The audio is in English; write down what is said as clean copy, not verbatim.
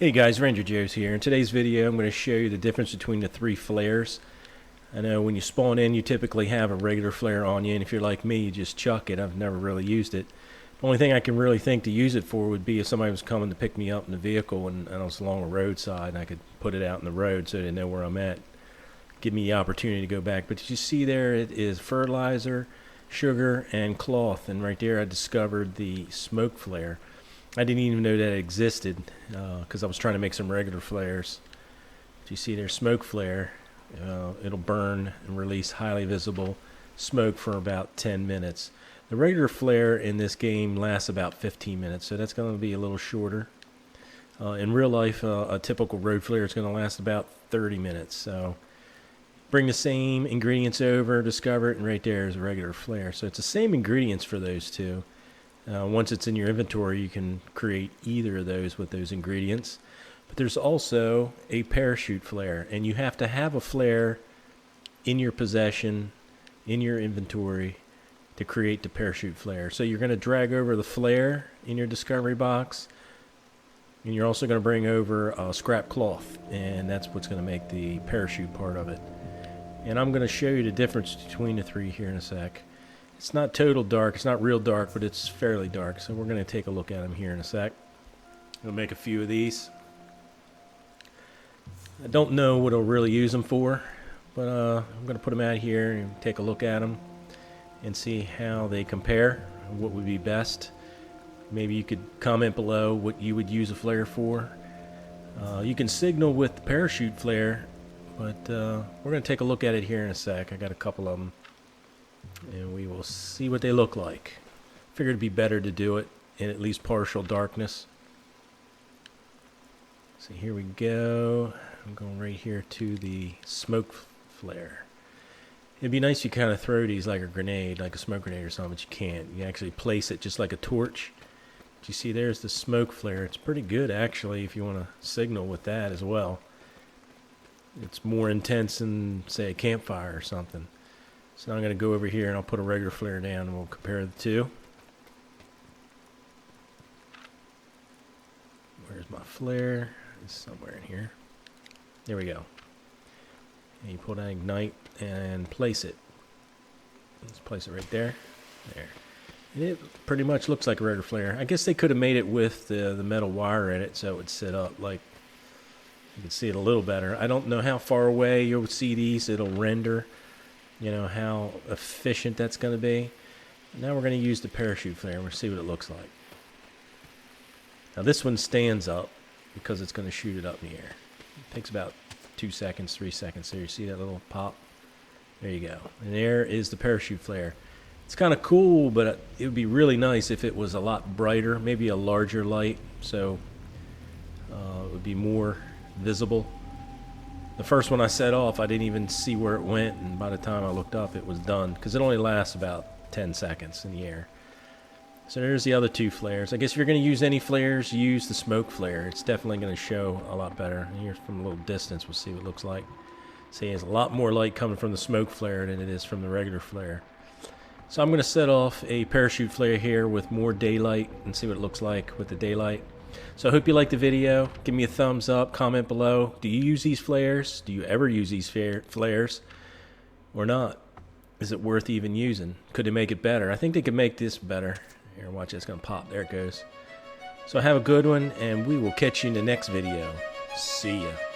Hey guys, Ranger Joe's here. In today's video I'm going to show you the difference between the three flares. I know when you spawn in you typically have a regular flare on you, and if you're like me you just chuck it. I've never really used it. The only thing I can really think to use it for would be if somebody was coming to pick me up in the vehicle and I was along a roadside and I could put it out in the road so they know where I'm at. Give me the opportunity to go back. But you see there it is fertilizer, sugar, and cloth, and right there I discovered the smoke flare. I didn't even know that it existed because I was trying to make some regular flares. But you see there's smoke flare. It'll burn and release highly visible smoke for about 10 minutes. The regular flare in this game lasts about 15 minutes, so that's going to be a little shorter. In real life, a typical road flare is going to last about 30 minutes. So bring the same ingredients over, discover it, and right there is a regular flare. So it's the same ingredients for those two. Once it's in your inventory, you can create either of those with those ingredients. But there's also a parachute flare, and you have to have a flare in your possession, in your inventory, to create the parachute flare. So you're going to drag over the flare in your discovery box, and you're also going to bring over scrap cloth, and that's what's going to make the parachute part of it. And I'm going to show you the difference between the three here in a sec. It's not total dark, it's not real dark, but it's fairly dark. So we're going to take a look at them here in a sec. We'll make a few of these. I don't know what I'll really use them for, but I'm going to put them out here and take a look at them and see how they compare, what would be best. Maybe you could comment below what you would use a flare for. You can signal with the parachute flare, but we're going to take a look at it here in a sec. I got a couple of them, and we will see what they look like. Figured it'd be better to do it in at least partial darkness. So here we go. I'm going right here to the smoke flare. It'd be nice if you kind of throw these like a grenade, like a smoke grenade or something, but you can't. You actually place it just like a torch. But you see there's the smoke flare. It's pretty good actually if you want to signal with that as well. It's more intense than, say, a campfire or something. So now I'm going to go over here and I'll put a regular flare down and we'll compare the two. Where's my flare? It's somewhere in here. There we go. And you pull down ignite and place it. Let's place it right there. There. And it pretty much looks like a regular flare. I guess they could have made it with the metal wire in it so it would sit up like you can see it a little better. I don't know how far away you'll see these. It'll render, you know, how efficient that's going to be. Now we're going to use the parachute flare. We'll see what it looks like. Now this one stands up because it's going to shoot it up in the air. It takes about 2 seconds, 3 seconds. There, you see that little pop? There you go. And there is the parachute flare. It's kind of cool, but it would be really nice if it was a lot brighter, maybe a larger light, so it would be more visible. The first one I set off, I didn't even see where it went, and by the time I looked up, it was done, because it only lasts about 10 seconds in the air. So there's the other two flares. I guess if you're going to use any flares, use the smoke flare. It's definitely going to show a lot better. Here from a little distance, we'll see what it looks like. See, there's a lot more light coming from the smoke flare than it is from the regular flare. So I'm going to set off a parachute flare here with more daylight and see what it looks like with the daylight. So I hope you liked the video. Give me a thumbs up, comment below. Do you use these flares? Do you ever use these flares or not? Is it worth even using? Could they make it better? I think they could make this better. Here, watch it. It's going to pop. There it goes. So have a good one, and we will catch you in the next video. See ya.